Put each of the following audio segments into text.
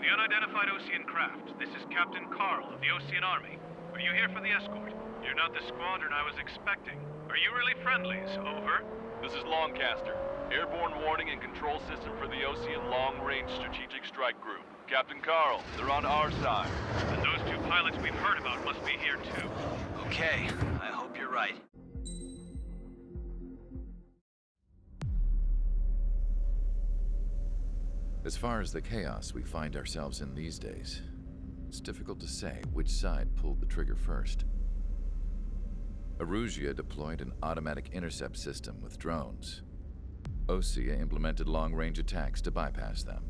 The unidentified Osean craft. This is Captain Carl of the Osean Army. Are you here for the escort? You're not the squadron I was expecting. Are you really friendlies? Over. This is Longcaster. Airborne warning and control system for the Osean Long-Range Strategic Strike Group. Captain Carl, they're on our side. And those two pilots we've heard about must be here too. Okay, I hope you're right. As far as the chaos we find ourselves in these days, it's difficult to say which side pulled the trigger first. Erusia deployed an automatic intercept system with drones. Osea implemented long-range attacks to bypass them.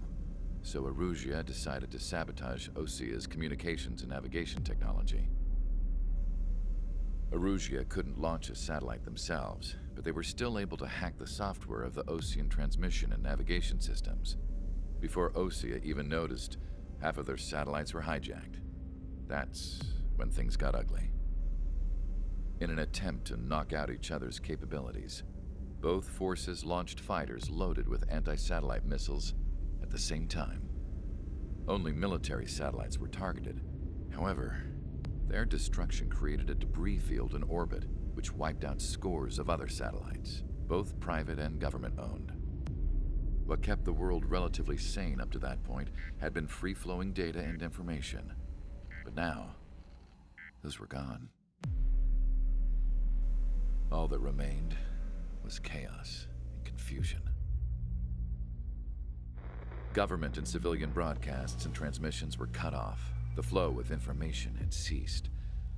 So Erusia decided to sabotage Osea's communications and navigation technology. Erusia couldn't launch a satellite themselves, but they were still able to hack the software of the Osean transmission and navigation systems. Before Osea even noticed, half of their satellites were hijacked. That's when things got ugly. In an attempt to knock out each other's capabilities, both forces launched fighters loaded with anti-satellite missiles at the same time. Only military satellites were targeted. However, their destruction created a debris field in orbit, which wiped out scores of other satellites, both private and government-owned. What kept the world relatively sane up to that point had been free-flowing data and information. But now, those were gone. All that remained was chaos and confusion. Government and civilian broadcasts and transmissions were cut off. The flow of information had ceased.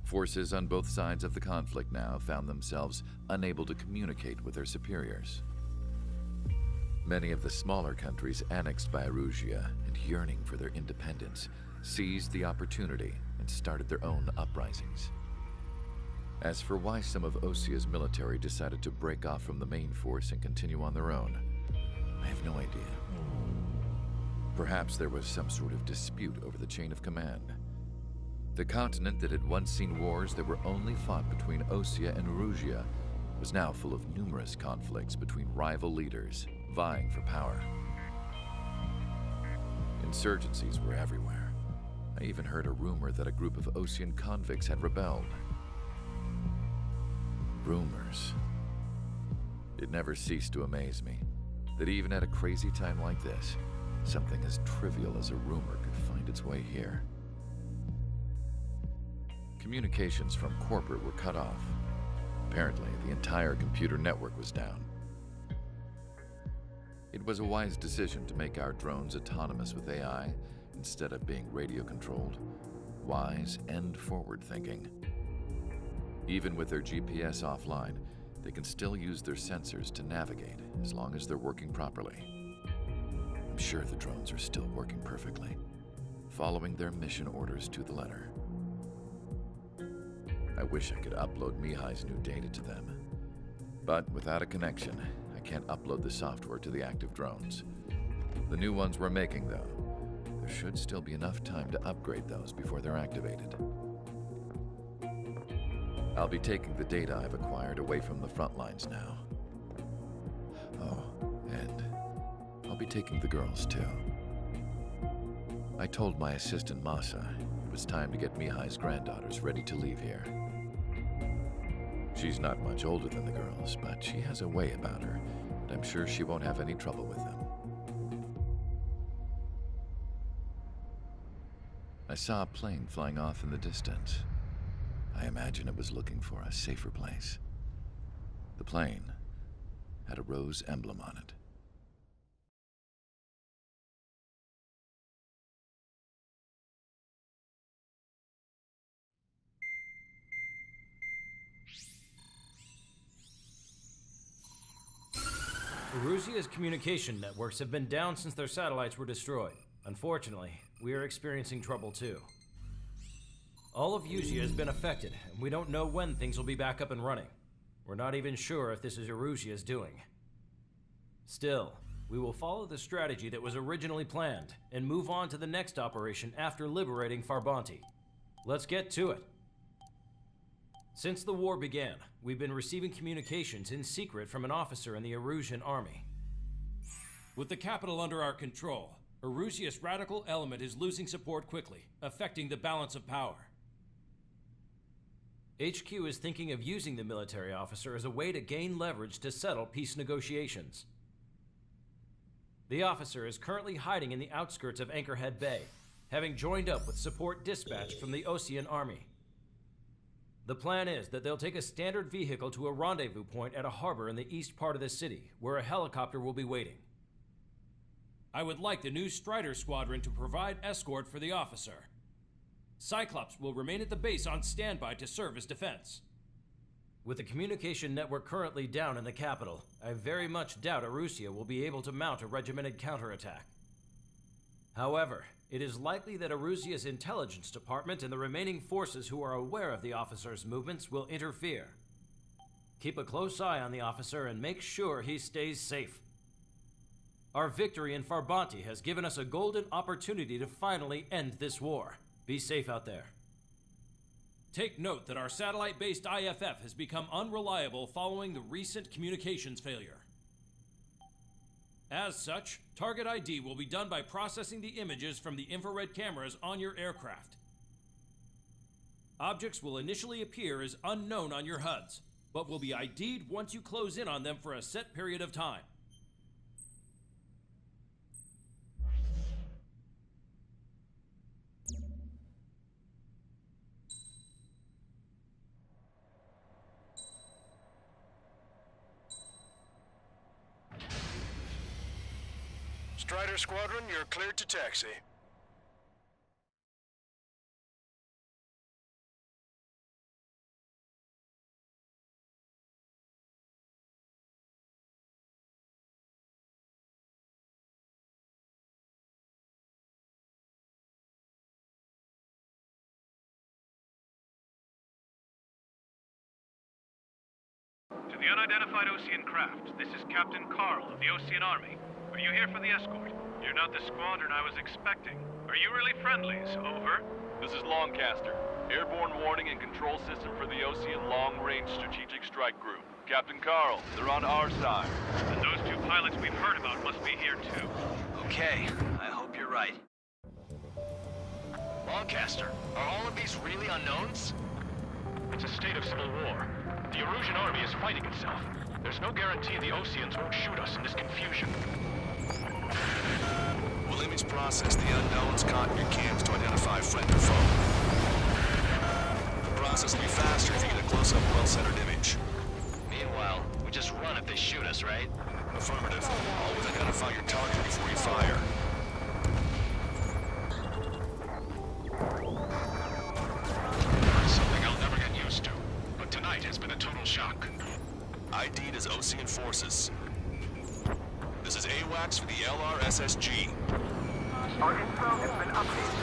Forces on both sides of the conflict now found themselves unable to communicate with their superiors. Many of the smaller countries annexed by Erusia and yearning for their independence seized the opportunity and started their own uprisings. As for why some of Osea's military decided to break off from the main force and continue on their own, I have no idea. Perhaps there was some sort of dispute over the chain of command. The continent that had once seen wars that were only fought between Osea and Erusia was now full of numerous conflicts between rival leaders vying for power. Insurgencies were everywhere. I even heard a rumor that a group of Osean convicts had rebelled. Rumors. It never ceased to amaze me that even at a crazy time like this, something as trivial as a rumor could find its way here. Communications from corporate were cut off. Apparently, the entire computer network was down. It was a wise decision to make our drones autonomous with AI instead of being radio-controlled. Wise and forward-thinking. Even with their GPS offline, they can still use their sensors to navigate as long as they're working properly. I'm sure the drones are still working perfectly, following their mission orders to the letter. I wish I could upload Mihai's new data to them. But without a connection, I can't upload the software to the active drones. The new ones we're making, though, there should still be enough time to upgrade those before they're activated. I'll be taking the data I've acquired away from the front lines now. Oh, and I'll be taking the girls, too. I told my assistant Masa it was time to get Mihai's granddaughters ready to leave here. She's not much older than the girls, but she has a way about her, and I'm sure she won't have any trouble with them. I saw a plane flying off in the distance. I imagine it was looking for a safer place. The plane had a rose emblem on it. Erusia's communication networks have been down since their satellites were destroyed. Unfortunately, we are experiencing trouble too. All of Usia has been affected, and we don't know when things will be back up and running. We're not even sure if this is Erusia's doing. Still, we will follow the strategy that was originally planned, and move on to the next operation after liberating Farbanti. Let's get to it. Since the war began, we've been receiving communications in secret from an officer in the Erusian army. With the capital under our control, Erusia's radical element is losing support quickly, affecting the balance of power. HQ is thinking of using the military officer as a way to gain leverage to settle peace negotiations. The officer is currently hiding in the outskirts of Anchorhead Bay, having joined up with support dispatch from the Osean Army. The plan is that they'll take a standard vehicle to a rendezvous point at a harbor in the east part of the city, where a helicopter will be waiting. I would like the new Strider Squadron to provide escort for the officer. Cyclops will remain at the base on standby to serve as defense. With the communication network currently down in the capital, I very much doubt Erusia will be able to mount a regimented counterattack. However, it is likely that Erusia's intelligence department and the remaining forces who are aware of the officer's movements will interfere. Keep a close eye on the officer and make sure he stays safe. Our victory in Farbanti has given us a golden opportunity to finally end this war. Be safe out there. Take note that our satellite-based IFF has become unreliable following the recent communications failure. As such, target ID will be done by processing the images from the infrared cameras on your aircraft. Objects will initially appear as unknown on your HUDs, but will be ID'd once you close in on them for a set period of time. Strider Squadron, you're cleared to taxi. To the unidentified Osean craft, this is Captain Carl of the Osean Army. Are you here for the escort? You're not the squadron I was expecting. Are you really friendlies? Over. This is Longcaster. Airborne warning and control system for the Osean Long Range Strategic Strike Group. Captain Carl, they're on our side. And those two pilots we've heard about must be here too. Okay, I hope you're right. Longcaster, are all of these really unknowns? It's a state of civil war. The Erusian army is fighting itself. There's no guarantee the Oseans won't shoot us in this confusion. We'll image process the unknowns caught in your cams to identify friend or foe. The process will be faster if you get a close-up, well-centered image. Meanwhile, we just run if they shoot us, right? Affirmative. Always identify your target before you fire. Something I'll never get used to. But tonight has been a total shock. ID'd as Osean forces. This is AWACS for the LRSSG. Our info has been updated.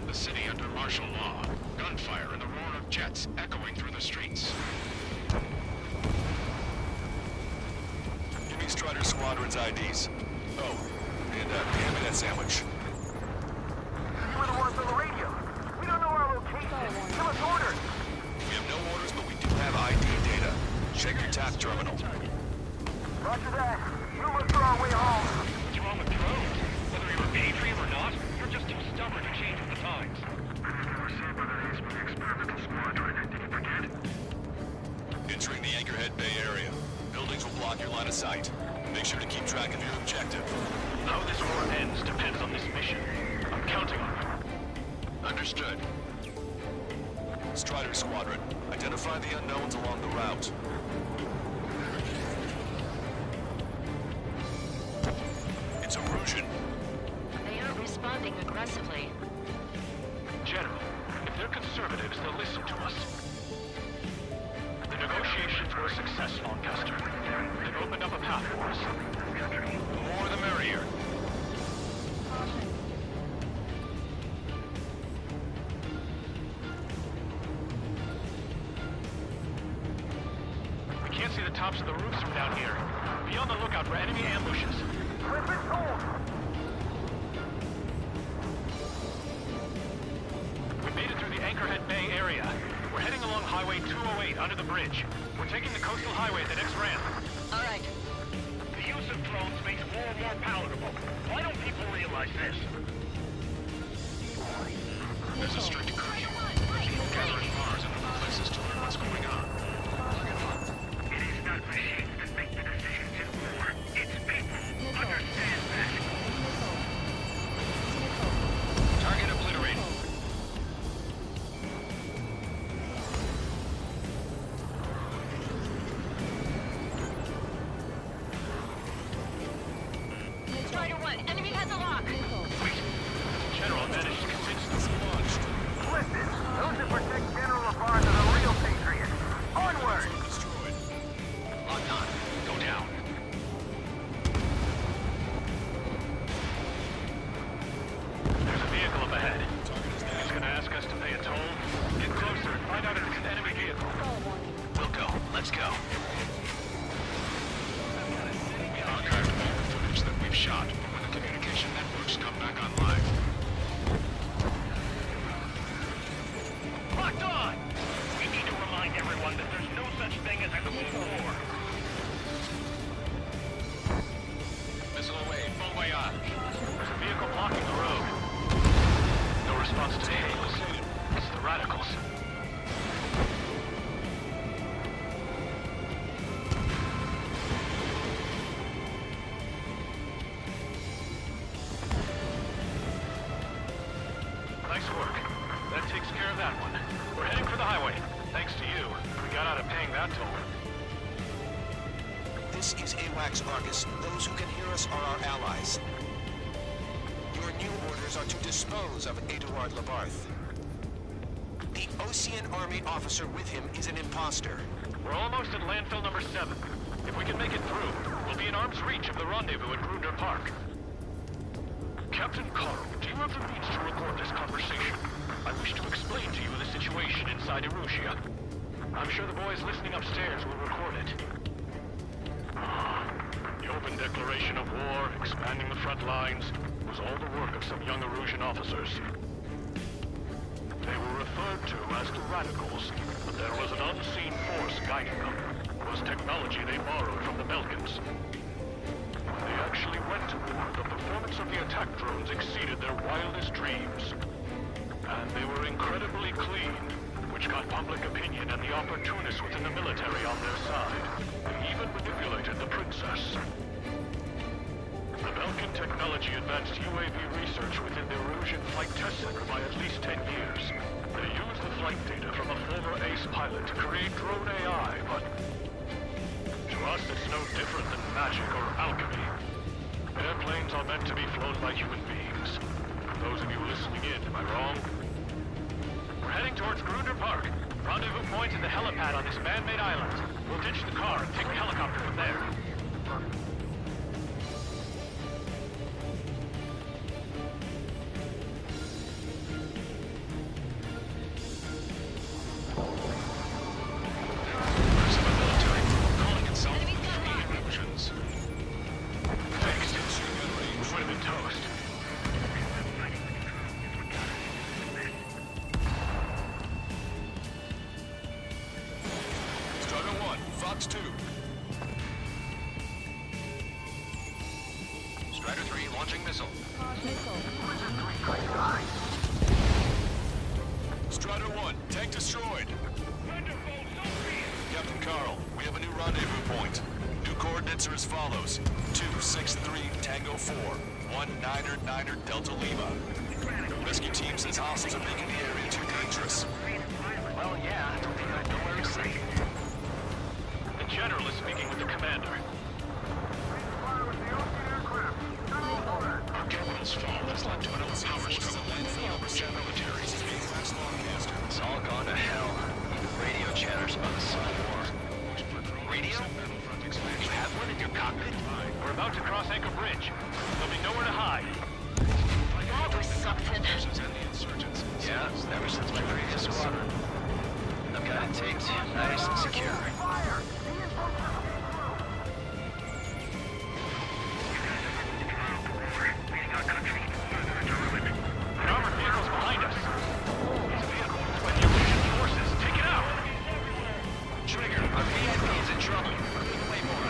The city under martial law. Gunfire and the roar of jets echoing through the streets. Give me Strider Squadron's IDs. Oh, and hand me that sandwich. You were the ones on the radio. We don't know our location. Give us orders. We have no orders, but we do have ID data. Check your TAC terminal. Roger that. Move us for our way home. What's wrong with drones? Whether you're a patriot or not, you're just too stubborn to change with the times. Entering the Anchorhead Bay area. Buildings will block your line of sight. Make sure to keep track of your objective. How this war ends depends on this mission. I'm counting on you. Understood. Strider Squadron, identify the unknowns along the route. It's Erusian. They are responding aggressively. General, if they're conservatives, they'll listen to us. The negotiations were a success, Lancaster. They've opened up a path for us. The more the merrier. We can't see the tops of the roofs from down here. Be on the lookout for enemy ambushes. We've been told. We made it through the Anchorhead Bay area. We're heading along Highway 208 under the bridge. We're taking the coastal highway at the next ramp. All right. The use of drones makes war more palatable. Why don't people realize this? There's a strict curfew. People gather in bars and other places to learn what's going on. It is not machines that make the decisions in war. It's people. Understand that. Target obliterated. Strider 1, enemy has a lock. General managed to convince them. Listen, those that protect General Labarge are the real patriots. Onward! Locked on. Go down. There's a vehicle up ahead. He's gonna ask us to pay a toll. Get closer and find out if it's an enemy vehicle. We'll go. Let's go. We archived all the footage that we've shot when the communication networks come back online. Locked on! We need to remind everyone that there's no such thing as a Cold War. Missile away. Bon voyage. There's a vehicle blocking the road. No response to hails. It's the radicals. Nice work. That takes care of that one. We're heading for the highway. Thanks to you. We got out of paying that toll. This is AWACS Argus. Those who can hear us are our allies. Your new orders are to dispose of Eduard Labarth. The Ocean Army officer with him is an imposter. We're almost at landfill number 7. If we can make it through, we'll be in arm's reach of the rendezvous at Grunder Park. Captain Carl, do you have the means to record this conversation? I wish to explain to you the situation inside Erusia. I'm sure the boys listening upstairs will record it. The open declaration of war, expanding the front lines, was all the work of some young Erusian officers. They were referred to as the Radicals, but there was an unseen force guiding them. It was technology they borrowed from the Belkans. When they actually went to war, the performance of the attack drones exceeded their wildest dreams. And they were incredibly clean, which got public opinion and the opportunists within the military on their side. They even manipulated the princess. The Belkan technology advanced UAV research within the Erusian Flight Test Center by at least 10 years. They used the flight data from a former ace pilot to create drone AI, but to us it's no different than magic or alchemy. Airplanes are meant to be flown by human beings. For those of you listening in, am I wrong? We're heading towards Grunder Park. Rendezvous point is the helipad on this man-made island. We'll ditch the car and take the helicopter from there. Members of the military calling itself Free Illusions. Thanks. We would have been toast. Strider 1, Fox 2. Strider 3 launching missile. Strider 1, tank destroyed. Captain Carl, we have a new rendezvous point. New coordinates are as follows. 263 Tango 4, 19er Delta Lima. Rescue team says hostiles are making the area too dangerous. Well, yeah, I don't think I know where to say. The general is speaking with the commander. Our capital's fall has led to an overpowered of landfill number 7 military. It's all gone to hell. Radio chatters about the Civil War. Radio? You have one in your cockpit? We're about to cross Anchor Bridge. There'll be nowhere to hide. That was something. Yeah, ever since my previous squadron. I've got it taped, nice and secure. The armored vehicle's behind us. These vehicles by the Erusian forces. Take it out! Trigger, our VIP is in trouble. Way more.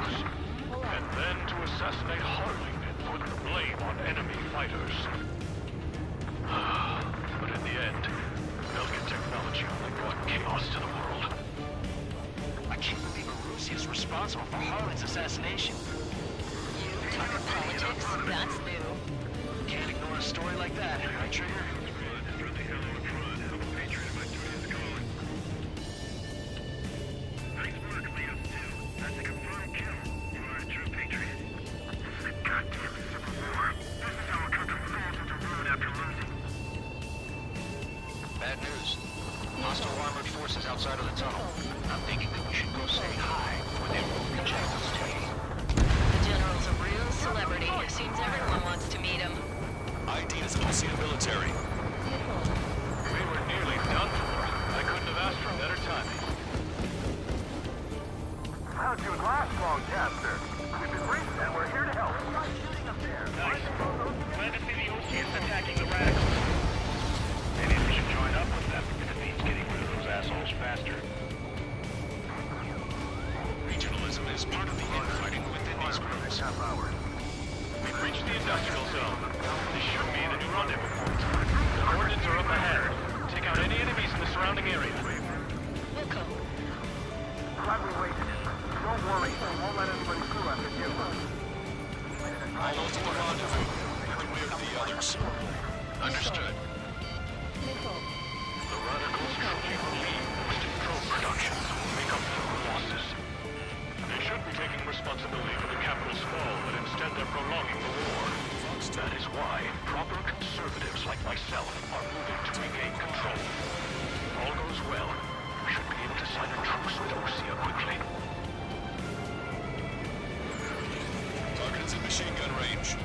radicals. And then to assassinate Harling and put the blame on enemy fighters. But in the end, Belgian technology only brought chaos to the world. I can't believe Arusi is responsible for Harlan's assassination. You talk politics? That's new. Can't ignore a story like that, right, Trigger? Nice work, Leo 2. That's a confirmed kill. You are a true patriot. This is a goddamn civil war. This is how a country falls into ruin after losing. Bad news. Hostile armored forces outside of the tunnel. I'm thinking that we should go say hi before they remove the jackals to me. The General's a real celebrity. Seems everyone wants to meet him. ID is Ocean military. We were nearly done for. I couldn't have asked for better timing. How'd you last long, Caster? We've been briefed and we're here to help. Why shooting up there? Nice. Glad to see the Oceans attacking the radicals. Maybe we should join up with them if it means getting rid of those assholes faster. Regionalism is part of the infighting within these groups. We've reached the industrial zone. This should be the new rendezvous point. The coordinates are up ahead. Take out any enemies in the surrounding area. Wilco. Glad we waited. Don't worry, we won't let anybody through after you. Almost at the rendezvous. Then we have the others. Understood. The radicals truly believe boosting drone production will make up for the losses. They should be taking responsibility for the capital's fall, but instead they're prolonging the war. That is why proper conservatives like myself are moving to regain control. If all goes well, we should be able to sign a truce with Osea quickly. Target is in machine gun range.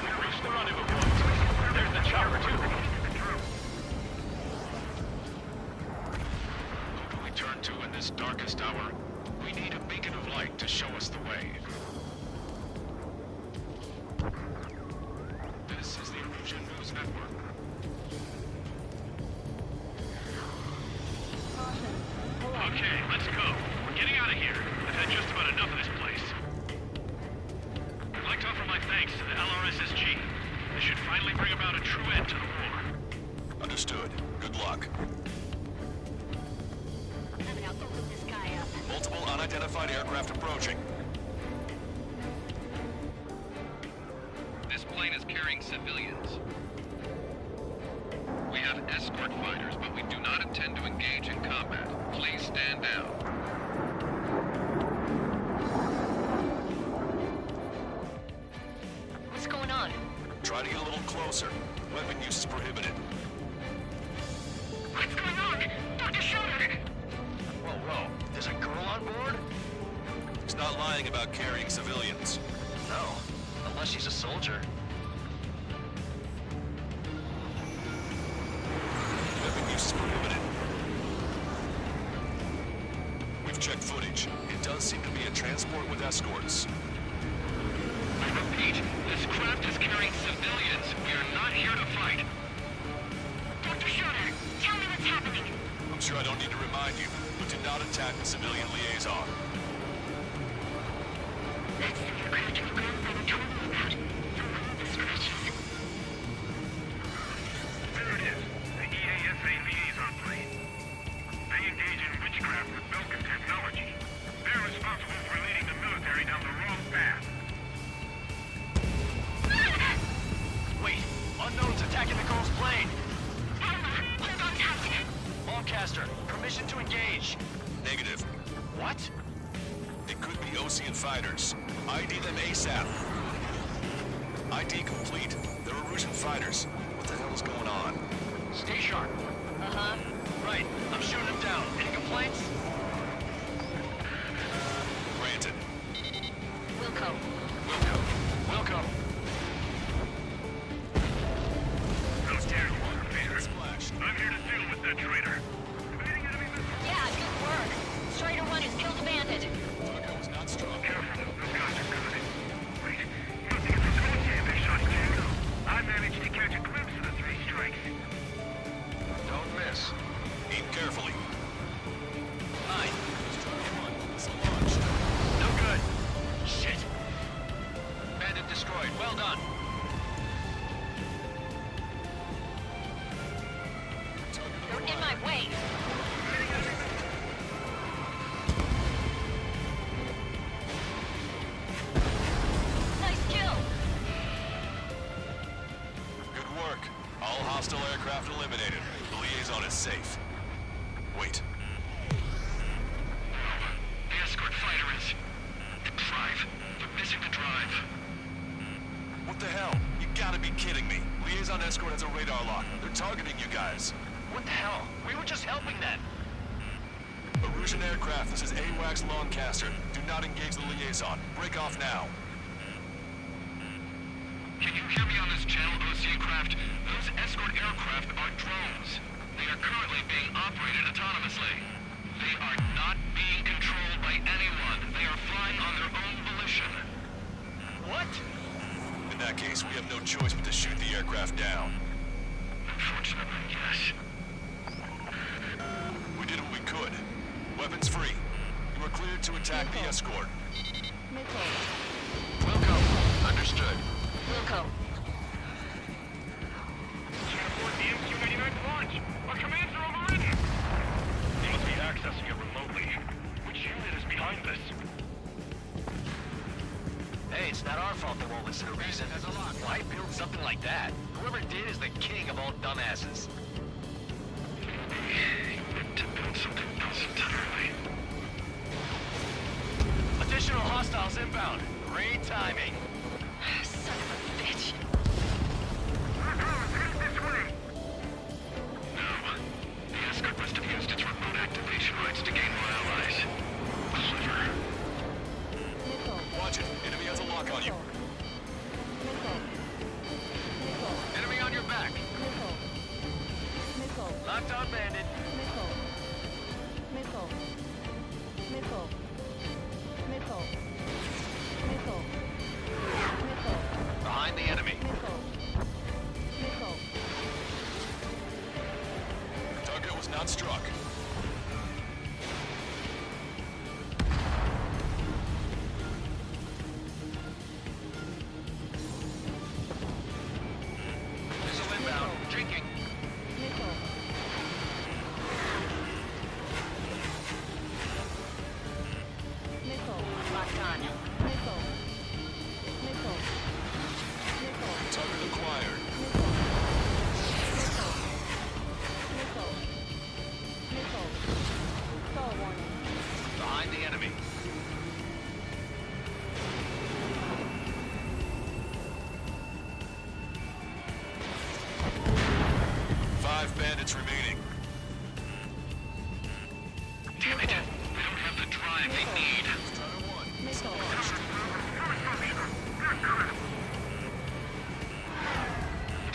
We've reached the rendezvous point. There's the chopper, too. Who do we turn to in this darkest hour? We need a beacon of light to show us the way. This is the Illusion News Network. Okay, let's go. We're getting out of here. I've had just about enough of this place. I'd like to offer my thanks to the LRSSG. This should finally bring about a true end to the war. Understood. Good luck. Now open this guy up. Multiple unidentified aircraft approaching. This plane is carrying civilians. We have escort fighters, but we do not intend to engage in combat. Please stand down. What's going on? Try to get a little closer. Weapon use is prohibited. What's going on? Dr. Schroeder! Whoa. There's a girl on board? He's not lying about carrying civilians. No. Unless she's a soldier. Weapon use is prohibited. We've checked footage. It does seem to be a transport with escorts. I repeat, this craft is carrying civilians. We are not here to fight. Dr. Schroeder, tell me what's happening. I'm sure I don't need to remind you, but did not attack the civilian liaison. That's the aircraft your grandfather told me about. The one with the scratches. There it is. The EASA liaison plane. They engage in witchcraft with Belkin technology. They're responsible for leading the military down the wrong path. Wait. Unknown's attacking the girl's plane. Hold on tight. Lancaster, permission to engage. Negative. What? It could be Ocean fighters. ID them ASAP. ID complete. They're Erusian fighters. What the hell is going on? Stay sharp. Uh-huh. Right. I'm shooting them down. Any complaints? Granted. Wilco. Wilco. How's Terry Walker, Peter? Splash. I'm here to deal with that traitor. Evading enemy missiles. Yeah, good work. Strider 1 has killed a bandit. Thought I was not strong. Careful, those guys are good. Wait, you don't think it's a good game they shot Jack? I managed to catch a glimpse of the three strikes. Don't miss. Aim carefully. Hostile aircraft eliminated. The liaison is safe. Wait. The escort fighter is... The drive. They're missing the drive. What the hell? You gotta be kidding me. Liaison escort has a radar lock. They're targeting you guys. What the hell? We were just helping them. Erusian aircraft, this is AWACS Longcaster. Do not engage the liaison. Break off now. Can you hear me on this channel, OC craft? Those escort aircraft are drones. They are currently being operated autonomously. They are not being controlled by anyone. They are flying on their own volition. What? In that case, we have no choice but to shoot the aircraft down. Unfortunately, yes. We did what we could. Weapons free. You are cleared to attack the escort. Wilco. Understood. Wilco. Can't afford the MQ-99 to launch. Our commands are overridden. They must be accessing it remotely. Which unit is behind this? Hey, it's not our fault they won't listen to reason. Why build something like that? Whoever did is the king of all dumbasses. To build something else entirely. Additional hostiles inbound. Great timing. Son of a bitch. No. The escort must have used its remote activation rights to gain more allies. Clever. Watch it. Enemy has a lock on you. Enemy on your back. Locked on bandit. Behind the enemy. Target was not struck. Missile inbound. Drinking. Locked on. Target acquired. Behind the enemy. Five bandits remaining. Damn it. They don't have the drive they need. Strider 1. It's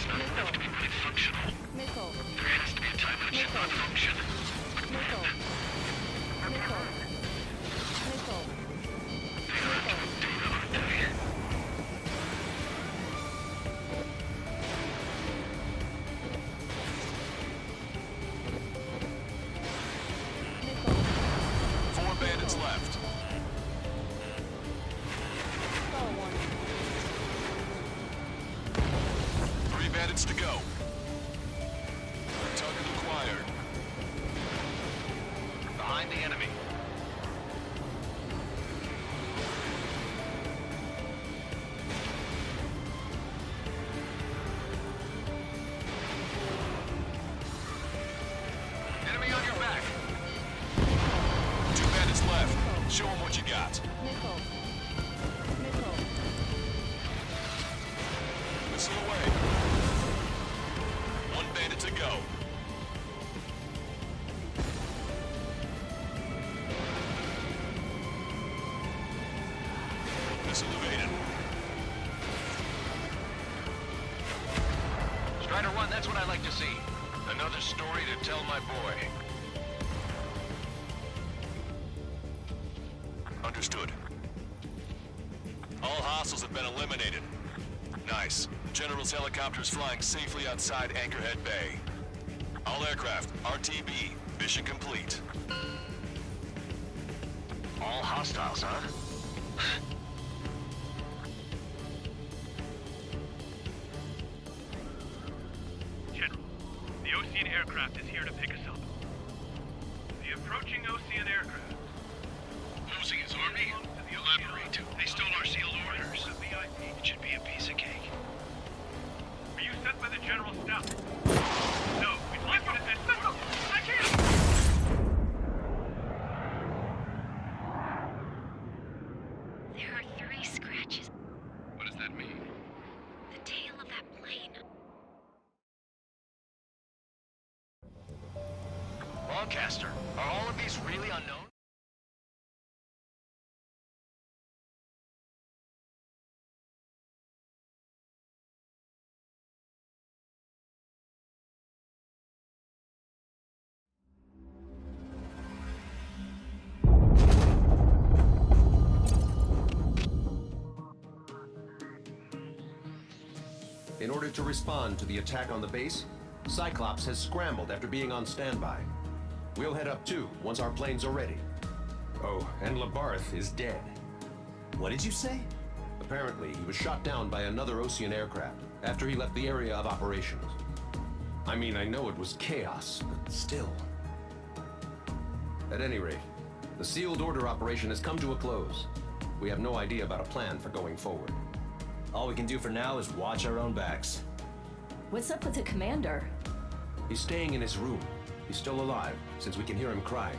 not enough to be really functional. There has to be a time when it should not function. Data, aren't they? Four bandits left. Three bandits to go. Target acquired. Behind the enemy. Enemy on your back. Two bandits left. Show them what you got. Missile away. One bandit to go. Missile evaded. Strider 1, that's what I like to see. Another story to tell my boy. Understood. All hostiles have been eliminated. Nice. The General's helicopter is flying safely outside Anchorhead Bay. All aircraft, RTB, mission complete. All hostiles, huh? General, the Ocean aircraft is here to pick us up. The approaching Ocean aircraft. Losing his army? Elaborate. They stole our sealed orders. It should be a piece of cake. Were you sent by the General Staff? that mean? The tail of that plane. Longcaster, are all of these really unknown? In order to respond to the attack on the base, Cyclops has scrambled after being on standby. We'll head up too, once our planes are ready. Oh, and Labarth is dead. What did you say? Apparently, he was shot down by another Ocean aircraft after he left the area of operations. I mean, I know it was chaos, but still. At any rate, the sealed order operation has come to a close. We have no idea about a plan for going forward. All we can do for now is watch our own backs. What's up with the commander? He's staying in his room. He's still alive, since we can hear him crying.